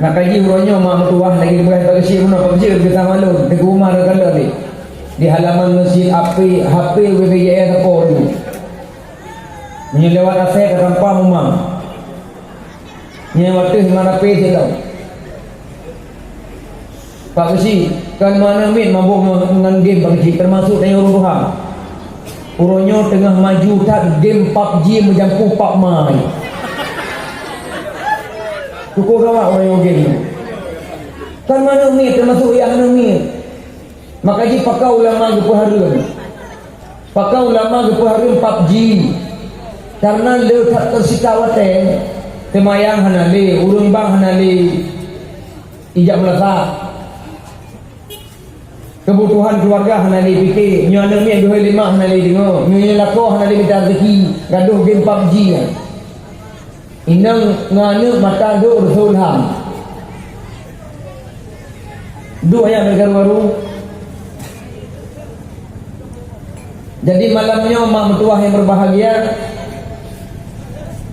Nak kaji uronyo mak mertuah lagi beras bersih mana bersih kita malu di rumah ada kalau ni di halaman masjid HP WBJS apa tu menyelewat aset tanpa rumah nyewat tu mana pe je tau Pak Bersih kan mana min mabuk dengan game Pak Bersih termasuk tanya uruhan uronyo tengah maju tak game PUBG menjampu Pak Mai Cukup kawak orang yang game kan mana ni termasuk yang mana ni makanya pakau ulama kepaharan PUBG karena dia tak tersita wate temayang hanali urung bang hanali ijak melasa kebutuhan keluarga hanali fikir nyana ni 25 hanali dengar nyana lako hanali minta rezeki gaduh game PUBG kan inang ngane mata do Rasul ham dua yang baru jadi malamnya mak mertua yang berbahagia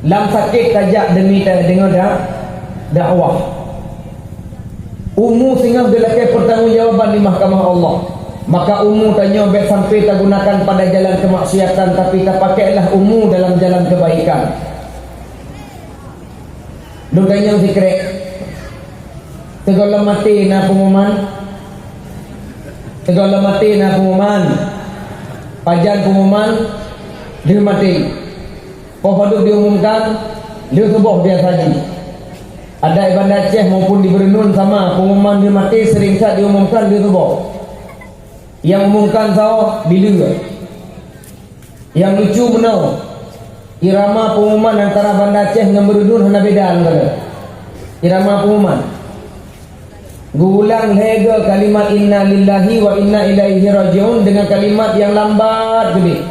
lam sakit kajak demi dengar dakwah umu sehingga dilakukan pertanggungjawaban di mahkamah Allah maka umu tanya baik sampai tak gunakan pada jalan kemaksiatan tapi tak pakailah umu dalam jalan kebaikan Duganya zikrek Segala mati na pengumuman Pajan pengumuman Dia mati Pohaduk diumumkan Dia sebuah biasa lagi Ada Iban Aceh maupun di Berenun sama pengumuman dia mati sering saat diumumkan dia sebuah Yang umumkan tahu bila Yang lucu benar irama pengumuman antara Banda Aceh dengan Berenun hanya beda antara irama pengumuman gulang lega kalimat inna lillahi wa inna ilaihi rajiun dengan kalimat yang lambat gede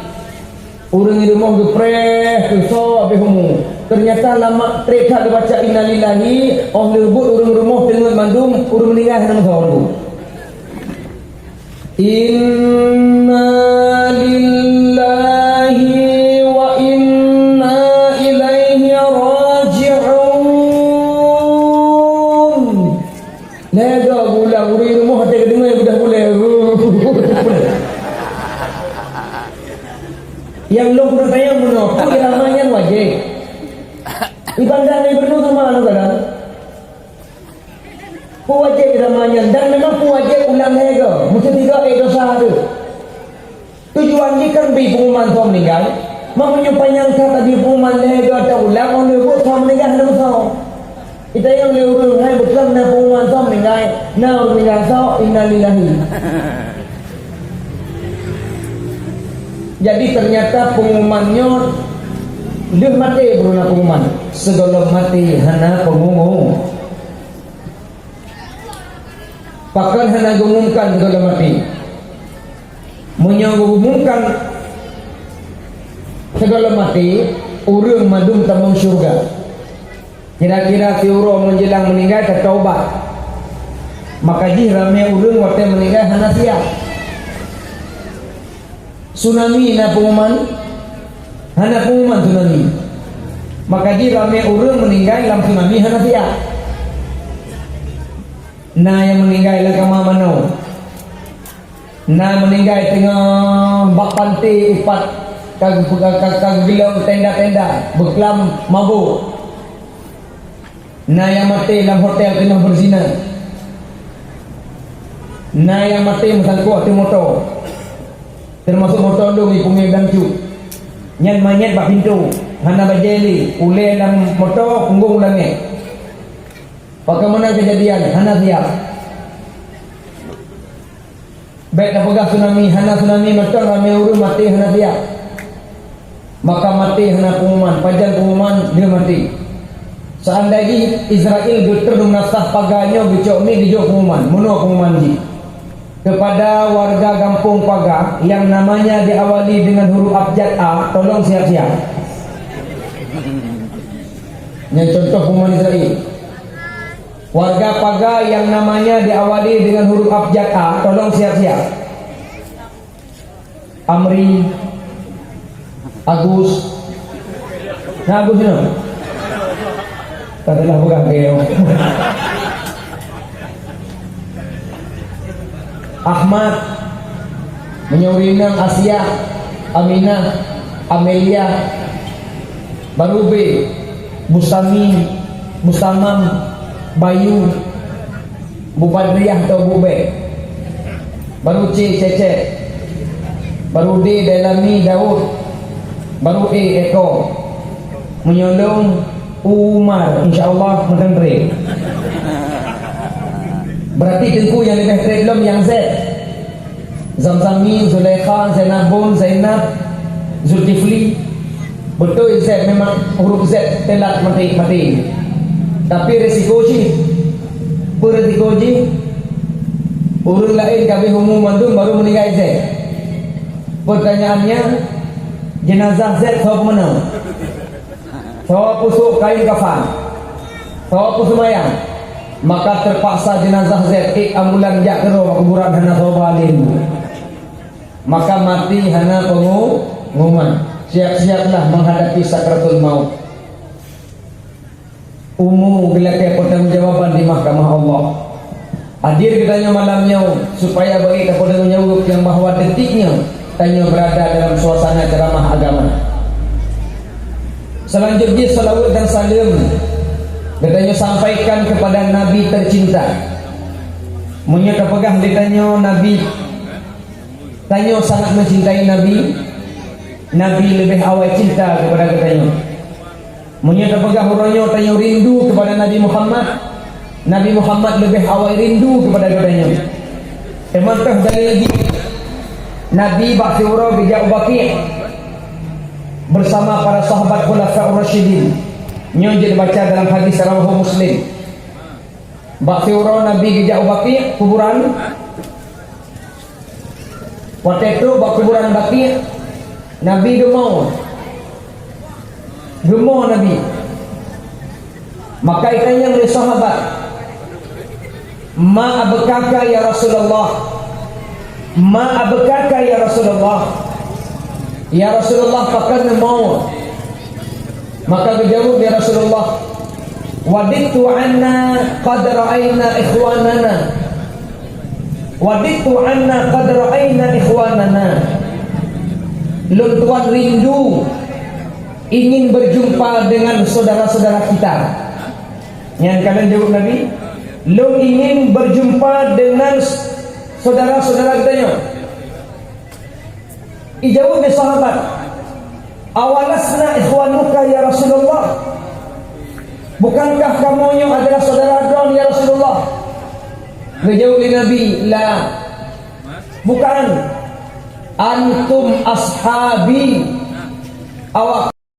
urang di rumah gepreh so habis humu ternyata lama trek tak baca inna lillahi lebut urang rumah dengan mandum urang meninggal nama sahabat inna lillahi lega gulang uri rumah hati kedengar sudah boleh yang lo pernah tanya mana aku ramainya wajib ibandang yang penuh sama anak kadang aku wajib ramainya dan memang aku wajib ulang lega mesti tidak dosa ada tujuan ni kan beri pengumuman suami meninggal maknanya panjang kata beri pengumuman lega tak ulang orang dia suami meninggal ada masalah kita yang lewat hai betul na pengumuman suami meninggal na orang meninggal so innalillahi jadi ternyata pengumumannya dia mati beruna pengumuman segala mati hana pengumum pakar hana mengumumkan segala mati mengumumkan segala mati urang madum tamang syurga kira-kira tiuro menjelang meninggal tertaubat maka ji ramai urang waktu meninggal hana siap tsunami na pengumuman hana pengumuman tsunami maka ji ramai urang meninggal dalam tsunami hana siap na yang meninggal dalam kamar mano na meninggal tengah bak pantai ipat kagilang tenda-tenda berkelam mabuk na yang mati dalam hotel tengah berzina na yang mati mesangkut di motor termasuk motor dong di pungi bangcu nyan manyet bak pintu hana bajeli ule dalam motor punggung ulangnya bagaimana kejadian hana siap baik dah pegah tsunami hana tsunami motor ramai urang mati hana siap maka mati hana pengumuman pajan pengumuman dia mati seandainya Israel berterdung nasah paganya bicok ni dijok pengumuman menua pengumuman ji kepada warga kampung Pagar yang namanya diawali dengan huruf abjad A tolong siap-siap ini contoh pengumuman Israel warga Pagar yang namanya diawali dengan huruf abjad A tolong siap-siap Amri Agus Nak aku sini. Tak adalah pegang kaya. Ahmad, Menyurinang, Asia, Aminah, Amelia, Barube, Bustami, Bustamam, Bayu, Bu Badriah atau Bube, baru C, Cece, baru D, Delami, Daud, baru E, Eko, menyolong Umar, insyaAllah mendengar. Berarti tengku yang lebih keren belum yang Z. Zamzami, Zulaikha, Zainabun, Zainab, Zulkifli. Betul Z, memang huruf Z telat mati. Tapi resiko je, beresiko je. Urut lain kami umum mandum baru meninggal Z. Pertanyaannya, jenazah Z siapa mana? Siapa pusuk kain kafan? Siapa semayang? Maka terpaksa jenazah Z ambulan jakero kuburan hana sobalin. Maka mati hana pengumuman. Siap-siaplah menghadapi sakratul maut. Gelakai pertanggungjawaban di mahkamah Allah. Hadir katanya malamnya supaya bagi kepada menjawab yang bahawa detiknya tanya berada dalam suasana ceramah agama. Selanjutnya salawat dan salam katanya sampaikan kepada Nabi tercinta. Munya kepegah ditanya Nabi, tanya sangat mencintai Nabi. Nabi lebih awal cinta kepada katanya. Munya kepegah huranya tanya rindu kepada Nabi Muhammad. Nabi Muhammad lebih awal rindu kepada katanya. Emantah dari lagi Nabi bakti hurah bijak Baqi' bersama para sahabat Khulafaur Rasyidin. Nyonjil baca dalam hadis rawahu Muslim. Bakti hurah Nabi bijak Baqi' kuburan. Waktu itu kuburan Baqi' Nabi gemau Nabi. Maka itanya oleh sahabat, ma abkaka ya Rasulullah, ma abkaka ya Rasulullah, ya Rasulullah fakad mau. Maka berjawab ya Rasulullah, wadittu anna qad ra'ayna ikhwanana, wadittu anna qad ra'ayna ikhwanana. Tuan rindu ingin berjumpa dengan saudara-saudara kita. Yang kalian jawab Nabi, lu ingin berjumpa dengan saudara-saudara kita. Ijawab ni sahabat, awalasna ikhwanuka ya Rasulullah, bukankah kamu adalah saudara kau ya Rasulullah? Dijawab Nabi, la, bukan. Antum ashabi, awak